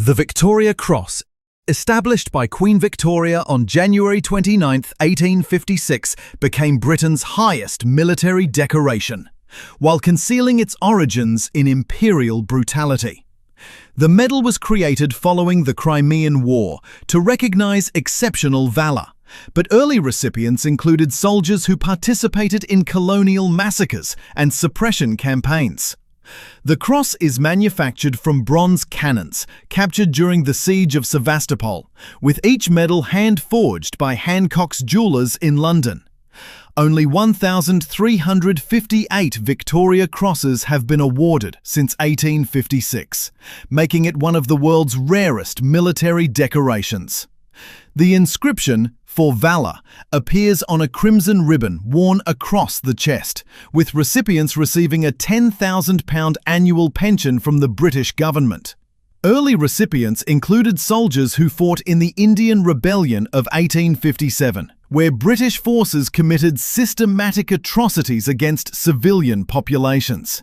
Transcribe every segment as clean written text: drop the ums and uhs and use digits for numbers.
The Victoria Cross, established by Queen Victoria on January 29, 1856, became Britain's highest military decoration, while concealing its origins in imperial brutality. The medal was created following the Crimean War to recognize exceptional valor, but early recipients included soldiers who participated in colonial massacres and suppression campaigns. The cross is manufactured from bronze cannons captured during the siege of Sevastopol, with each medal hand-forged by Hancock's jewelers in London. Only 1,358 Victoria Crosses have been awarded since 1856, making it one of the world's rarest military decorations. The inscription, "For Valor," appears on a crimson ribbon worn across the chest, with recipients receiving a £10,000 annual pension from the British government. Early recipients included soldiers who fought in the Indian Rebellion of 1857, where British forces committed systematic atrocities against civilian populations.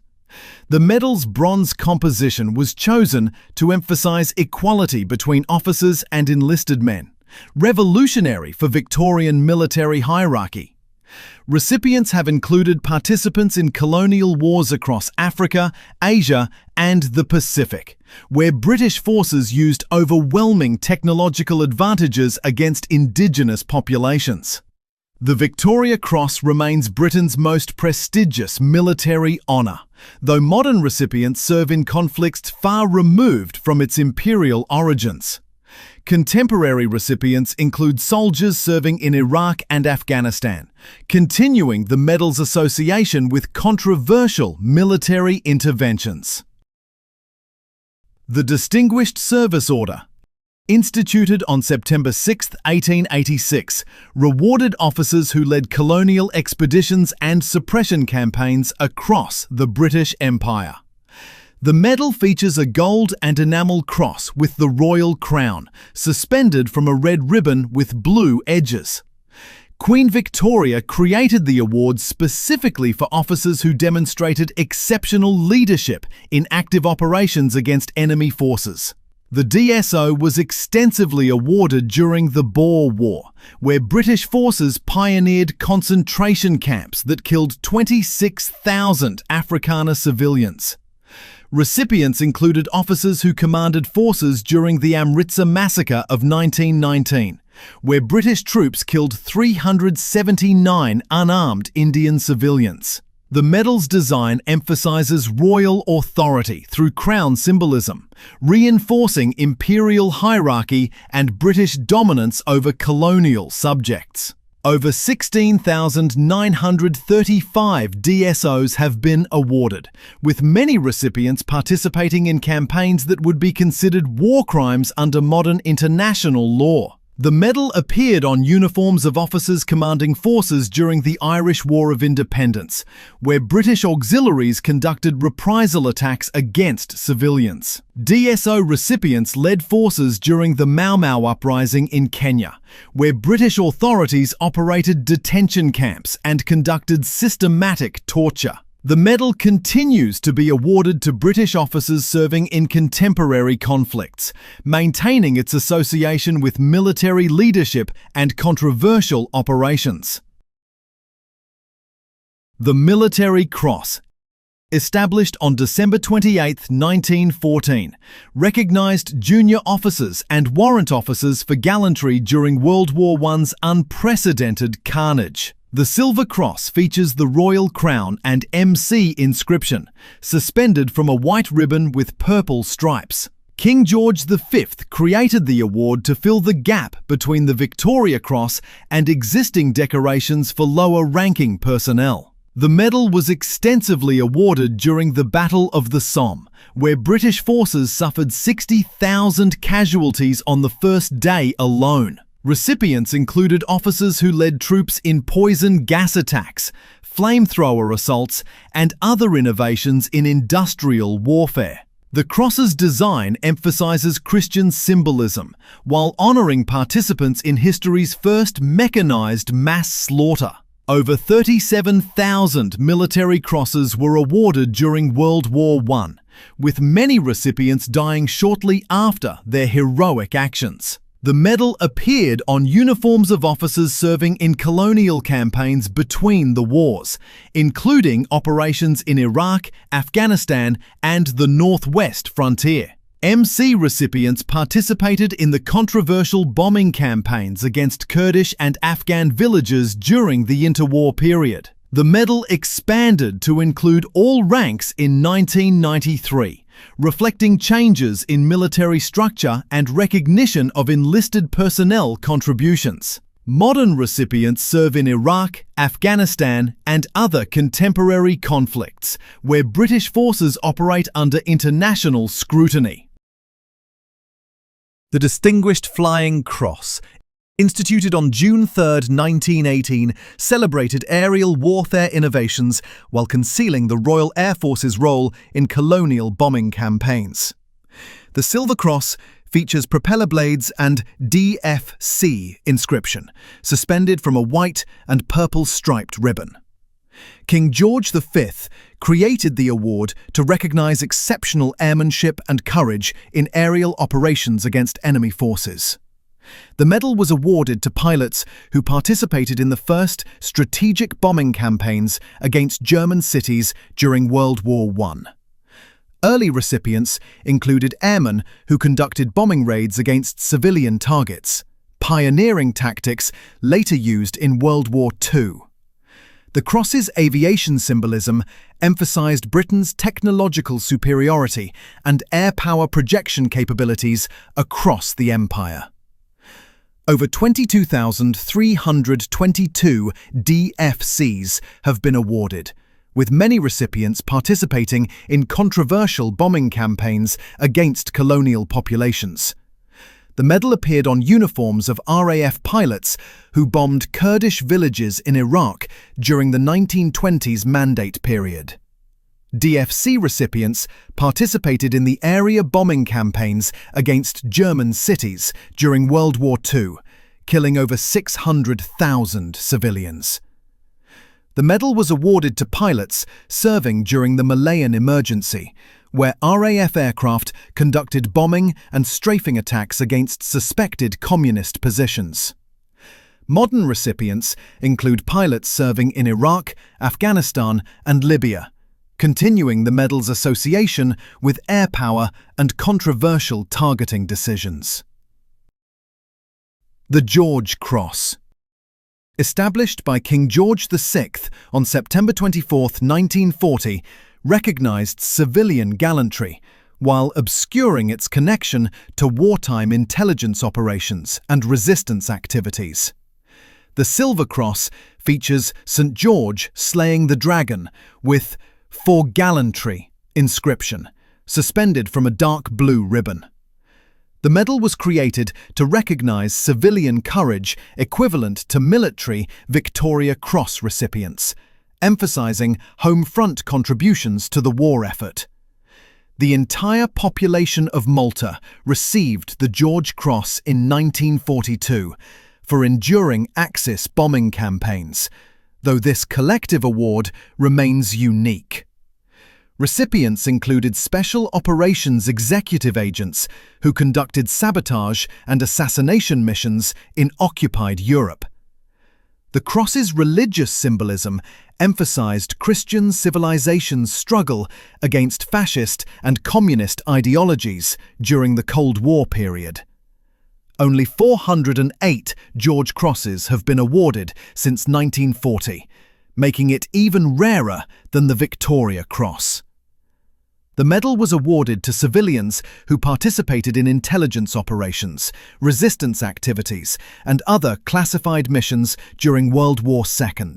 The medal's bronze composition was chosen to emphasize equality between officers and enlisted men, revolutionary for Victorian military hierarchy. Recipients have included participants in colonial wars across Africa, Asia, and the Pacific, where British forces used overwhelming technological advantages against indigenous populations. The Victoria Cross remains Britain's most prestigious military honour, though modern recipients serve in conflicts far removed from its imperial origins. Contemporary recipients include soldiers serving in Iraq and Afghanistan, continuing the medal's association with controversial military interventions. The Distinguished Service Order, instituted on September 6, 1886, rewarded officers who led colonial expeditions and suppression campaigns across the British Empire. The medal features a gold and enamel cross with the royal crown, suspended from a red ribbon with blue edges. Queen Victoria created the award specifically for officers who demonstrated exceptional leadership in active operations against enemy forces. The DSO was extensively awarded during the Boer War, where British forces pioneered concentration camps that killed 26,000 Afrikaner civilians. Recipients included officers who commanded forces during the Amritsar massacre of 1919, where British troops killed 379 unarmed Indian civilians. The medal's design emphasizes royal authority through crown symbolism, reinforcing imperial hierarchy and British dominance over colonial subjects. Over 16,935 DSOs have been awarded, with many recipients participating in campaigns that would be considered war crimes under modern international law. The medal appeared on uniforms of officers commanding forces during the Irish War of Independence, where British auxiliaries conducted reprisal attacks against civilians. DSO recipients led forces during the Mau Mau uprising in Kenya, where British authorities operated detention camps and conducted systematic torture. The medal continues to be awarded to British officers serving in contemporary conflicts, maintaining its association with military leadership and controversial operations. The Military Cross, established on December 28, 1914, recognised junior officers and warrant officers for gallantry during World War I's unprecedented carnage. The Silver Cross features the Royal Crown and MC inscription, suspended from a white ribbon with purple stripes. King George V created the award to fill the gap between the Victoria Cross and existing decorations for lower-ranking personnel. The medal was extensively awarded during the Battle of the Somme, where British forces suffered 60,000 casualties on the first day alone. Recipients included officers who led troops in poison gas attacks, flamethrower assaults, and other innovations in industrial warfare. The cross's design emphasizes Christian symbolism, while honoring participants in history's first mechanized mass slaughter. Over 37,000 military crosses were awarded during World War I, with many recipients dying shortly after their heroic actions. The medal appeared on uniforms of officers serving in colonial campaigns between the wars, including operations in Iraq, Afghanistan, and the Northwest frontier. MC recipients participated in the controversial bombing campaigns against Kurdish and Afghan villages during the interwar period. The medal expanded to include all ranks in 1993, reflecting changes in military structure and recognition of enlisted personnel contributions. Modern recipients serve in Iraq, Afghanistan, and other contemporary conflicts, where British forces operate under international scrutiny. The Distinguished Flying Cross, instituted on June 3, 1918, celebrated aerial warfare innovations while concealing the Royal Air Force's role in colonial bombing campaigns. The Silver Cross features propeller blades and DFC inscription, suspended from a white and purple striped ribbon. King George V created the award to recognize exceptional airmanship and courage in aerial operations against enemy forces. The medal was awarded to pilots who participated in the first strategic bombing campaigns against German cities during World War I. Early recipients included airmen who conducted bombing raids against civilian targets, pioneering tactics later used in World War II. The Cross's aviation symbolism emphasized Britain's technological superiority and air power projection capabilities across the empire. Over 22,322 DFCs have been awarded, with many recipients participating in controversial bombing campaigns against colonial populations. The medal appeared on uniforms of RAF pilots who bombed Kurdish villages in Iraq during the 1920s Mandate period. DFC recipients participated in the area bombing campaigns against German cities during World War II, killing over 600,000 civilians. The medal was awarded to pilots serving during the Malayan Emergency, where RAF aircraft conducted bombing and strafing attacks against suspected communist positions. Modern recipients include pilots serving in Iraq, Afghanistan, and Libya, continuing the medal's association with air power and controversial targeting decisions. The George Cross. Established by King George VI on September 24, 1940, recognized civilian gallantry, while obscuring its connection to wartime intelligence operations and resistance activities. The Silver Cross features St. George slaying the dragon with "For Gallantry" inscription, suspended from a dark blue ribbon. The medal was created to recognize civilian courage equivalent to military Victoria Cross recipients, emphasizing home front contributions to the war effort. The entire population of Malta received the George Cross in 1942 for enduring Axis bombing campaigns, though this collective award remains unique. Recipients included Special Operations Executive Agents who conducted sabotage and assassination missions in occupied Europe. The Cross's religious symbolism emphasized Christian civilization's struggle against fascist and communist ideologies during the Cold War period. Only 408 George Crosses have been awarded since 1940, making it even rarer than the Victoria Cross. The medal was awarded to civilians who participated in intelligence operations, resistance activities, and other classified missions during World War II.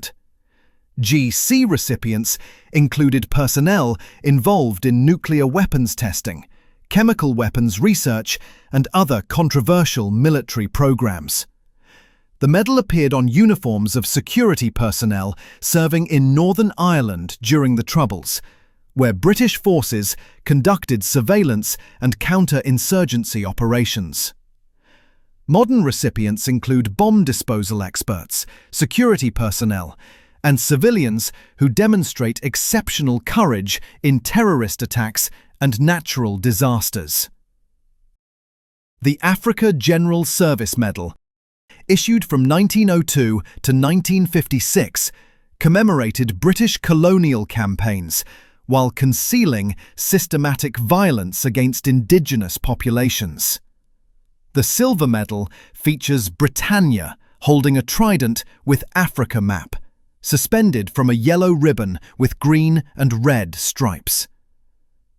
GC recipients included personnel involved in nuclear weapons testing, chemical weapons research, and other controversial military programs. The medal appeared on uniforms of security personnel serving in Northern Ireland during the Troubles, where British forces conducted surveillance and counter-insurgency operations. Modern recipients include bomb disposal experts, security personnel, and civilians who demonstrate exceptional courage in terrorist attacks and natural disasters. The Africa General Service Medal, issued from 1902 to 1956, commemorated British colonial campaigns while concealing systematic violence against indigenous populations. The Silver Medal features Britannia holding a trident with Africa map, suspended from a yellow ribbon with green and red stripes.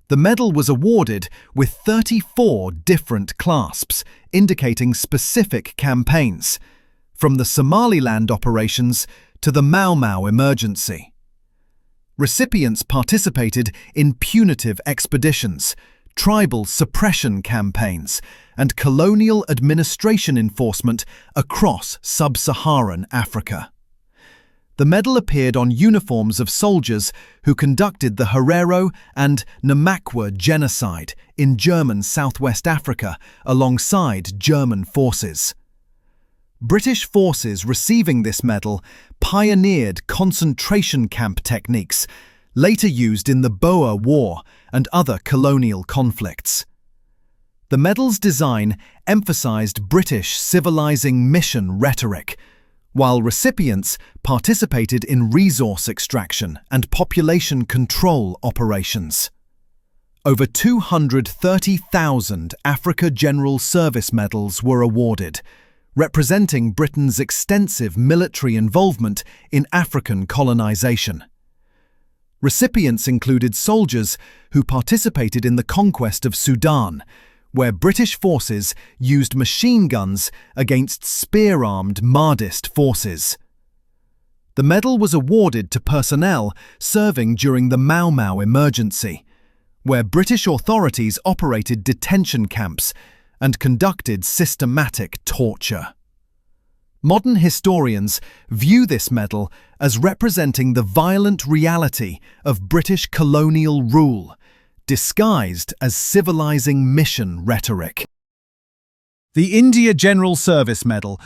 The medal was awarded with 34 different clasps, indicating specific campaigns, from the Somaliland operations to the Mau Mau emergency. Recipients participated in punitive expeditions, tribal suppression campaigns, and colonial administration enforcement across sub-Saharan Africa. The medal appeared on uniforms of soldiers who conducted the Herero and Namakwa genocide in German Southwest Africa alongside German forces. British forces receiving this medal pioneered concentration camp techniques, later used in the Boer War and other colonial conflicts. The medal's design emphasized British civilizing mission rhetoric, while recipients participated in resource extraction and population control operations. Over 230,000 Africa General Service Medals were awarded, representing Britain's extensive military involvement in African colonization. Recipients included soldiers who participated in the conquest of Sudan, where British forces used machine guns against spear-armed Mahdist forces. The medal was awarded to personnel serving during the Mau Mau emergency, where British authorities operated detention camps and conducted systematic torture. Modern historians view this medal as representing the violent reality of British colonial rule, disguised as civilizing mission rhetoric. The India General Service Medal,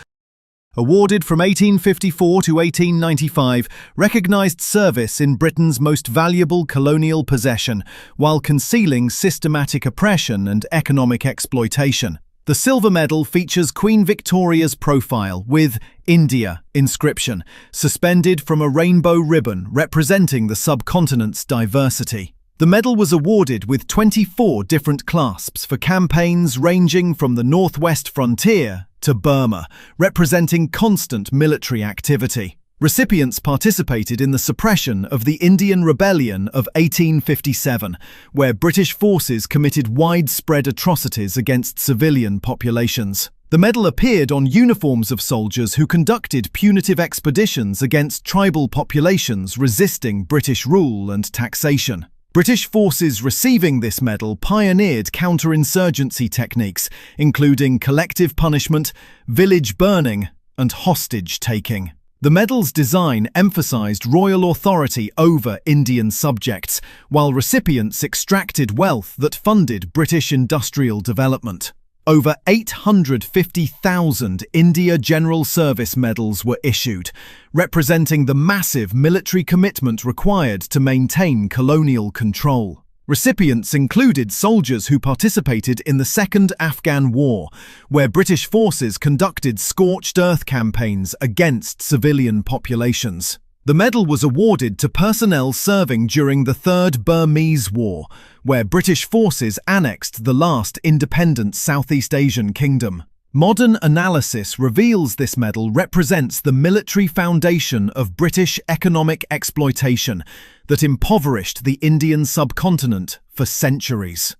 awarded from 1854 to 1895, recognised service in Britain's most valuable colonial possession while concealing systematic oppression and economic exploitation. The Silver Medal features Queen Victoria's profile with India inscription, suspended from a rainbow ribbon representing the subcontinent's diversity. The medal was awarded with 24 different clasps for campaigns ranging from the northwest frontier to Burma, representing constant military activity. Recipients participated in the suppression of the Indian Rebellion of 1857, where British forces committed widespread atrocities against civilian populations. The medal appeared on uniforms of soldiers who conducted punitive expeditions against tribal populations resisting British rule and taxation. British forces receiving this medal pioneered counterinsurgency techniques, including collective punishment, village burning, and hostage-taking. The medal's design emphasized royal authority over Indian subjects, while recipients extracted wealth that funded British industrial development. Over 850,000 India General Service Medals were issued, representing the massive military commitment required to maintain colonial control. Recipients included soldiers who participated in the Second Afghan War, where British forces conducted scorched earth campaigns against civilian populations. The medal was awarded to personnel serving during the Third Burmese War, where British forces annexed the last independent Southeast Asian kingdom. Modern analysis reveals this medal represents the military foundation of British economic exploitation that impoverished the Indian subcontinent for centuries.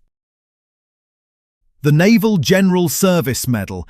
The Naval General Service Medal,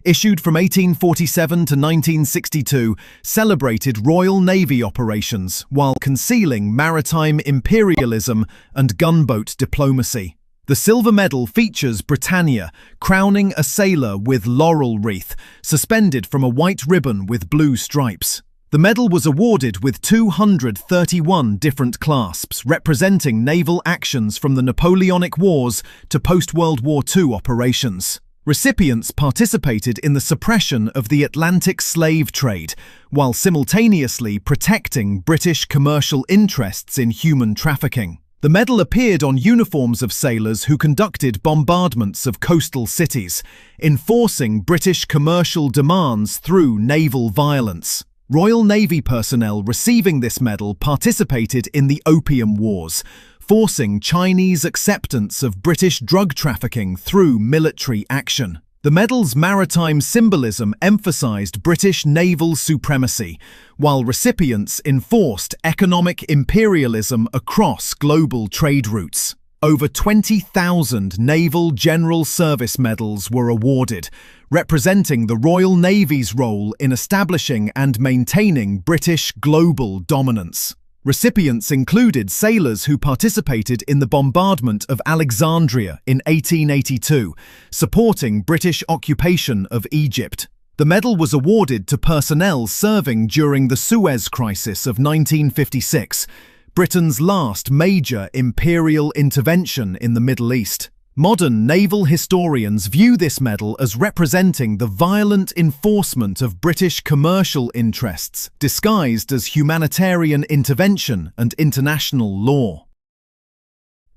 issued from 1847 to 1962, celebrated Royal Navy operations while concealing maritime imperialism and gunboat diplomacy. The Silver Medal features Britannia crowning a sailor with laurel wreath, suspended from a white ribbon with blue stripes. The medal was awarded with 231 different clasps representing naval actions from the Napoleonic Wars to post-World War II operations. Recipients participated in the suppression of the Atlantic slave trade, while simultaneously protecting British commercial interests in human trafficking. The medal appeared on uniforms of sailors who conducted bombardments of coastal cities, enforcing British commercial demands through naval violence. Royal Navy personnel receiving this medal participated in the Opium Wars, forcing Chinese acceptance of British drug trafficking through military action. The medal's maritime symbolism emphasized British naval supremacy, while recipients enforced economic imperialism across global trade routes. Over 20,000 Naval General Service medals were awarded, representing the Royal Navy's role in establishing and maintaining British global dominance. Recipients included sailors who participated in the bombardment of Alexandria in 1882, supporting British occupation of Egypt. The medal was awarded to personnel serving during the Suez Crisis of 1956, Britain's last major imperial intervention in the Middle East. Modern naval historians view this medal as representing the violent enforcement of British commercial interests, disguised as humanitarian intervention and international law.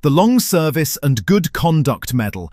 The Long Service and Good Conduct Medal,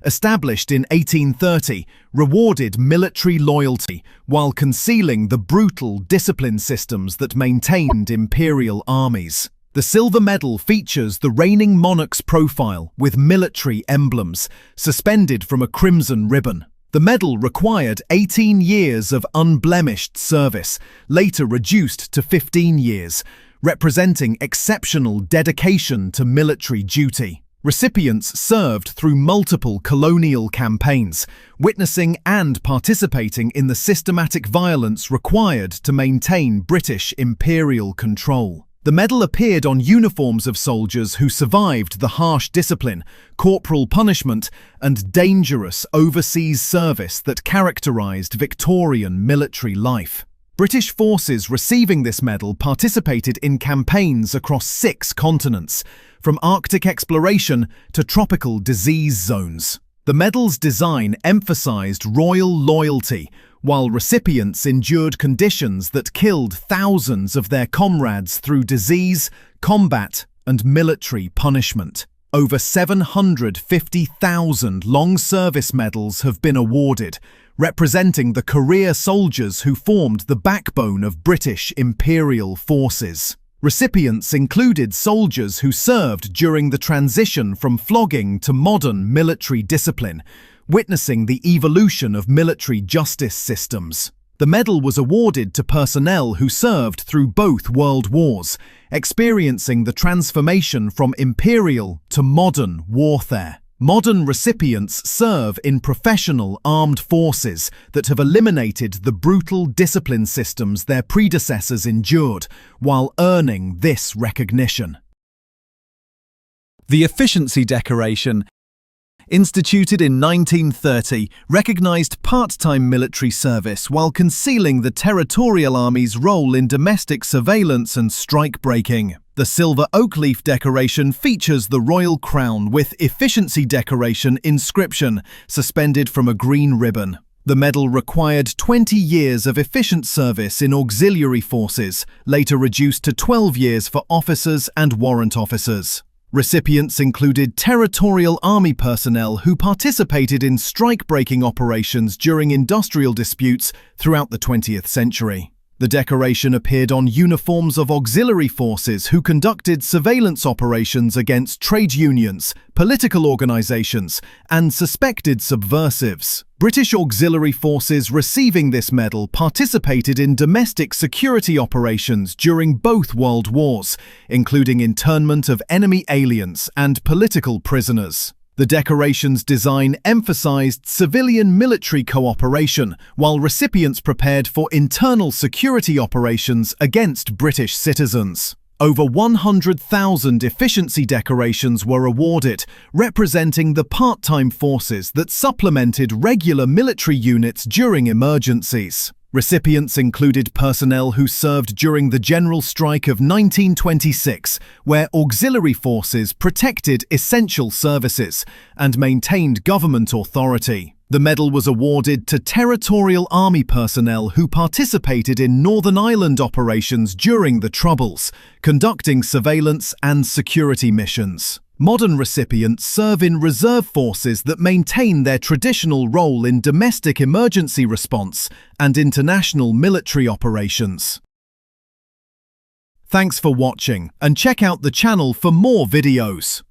established in 1830, rewarded military loyalty while concealing the brutal discipline systems that maintained imperial armies. The silver medal features the reigning monarch's profile with military emblems, suspended from a crimson ribbon. The medal required 18 years of unblemished service, later reduced to 15 years, representing exceptional dedication to military duty. Recipients served through multiple colonial campaigns, witnessing and participating in the systematic violence required to maintain British imperial control. The medal appeared on uniforms of soldiers who survived the harsh discipline, corporal punishment, and dangerous overseas service that characterized Victorian military life. British forces receiving this medal participated in campaigns across 6 continents, from Arctic exploration to tropical disease zones. The medal's design emphasized royal loyalty, while recipients endured conditions that killed thousands of their comrades through disease, combat, and military punishment. Over 750,000 long service medals have been awarded, representing the career soldiers who formed the backbone of British imperial forces. Recipients included soldiers who served during the transition from flogging to modern military discipline, witnessing the evolution of military justice systems. The medal was awarded to personnel who served through both world wars, experiencing the transformation from imperial to modern warfare. Modern recipients serve in professional armed forces that have eliminated the brutal discipline systems their predecessors endured, while earning this recognition. The Efficiency Decoration, instituted in 1930, recognized part-time military service while concealing the Territorial Army's role in domestic surveillance and strike-breaking. The silver oak leaf decoration features the royal crown with Efficiency Decoration inscription suspended from a green ribbon. The medal required 20 years of efficient service in auxiliary forces, later reduced to 12 years for officers and warrant officers. Recipients included Territorial Army personnel who participated in strike-breaking operations during industrial disputes throughout the 20th century. The decoration appeared on uniforms of auxiliary forces who conducted surveillance operations against trade unions, political organizations, and suspected subversives. British auxiliary forces receiving this medal participated in domestic security operations during both world wars, including internment of enemy aliens and political prisoners. The decoration's design emphasized civilian-military cooperation, while recipients prepared for internal security operations against British citizens. Over 100,000 efficiency decorations were awarded, representing the part-time forces that supplemented regular military units during emergencies. Recipients included personnel who served during the General Strike of 1926, where auxiliary forces protected essential services and maintained government authority. The medal was awarded to Territorial Army personnel who participated in Northern Ireland operations during the Troubles, conducting surveillance and security missions. Modern recipients serve in reserve forces that maintain their traditional role in domestic emergency response and international military operations. Thanks for watching, and check out the channel for more videos.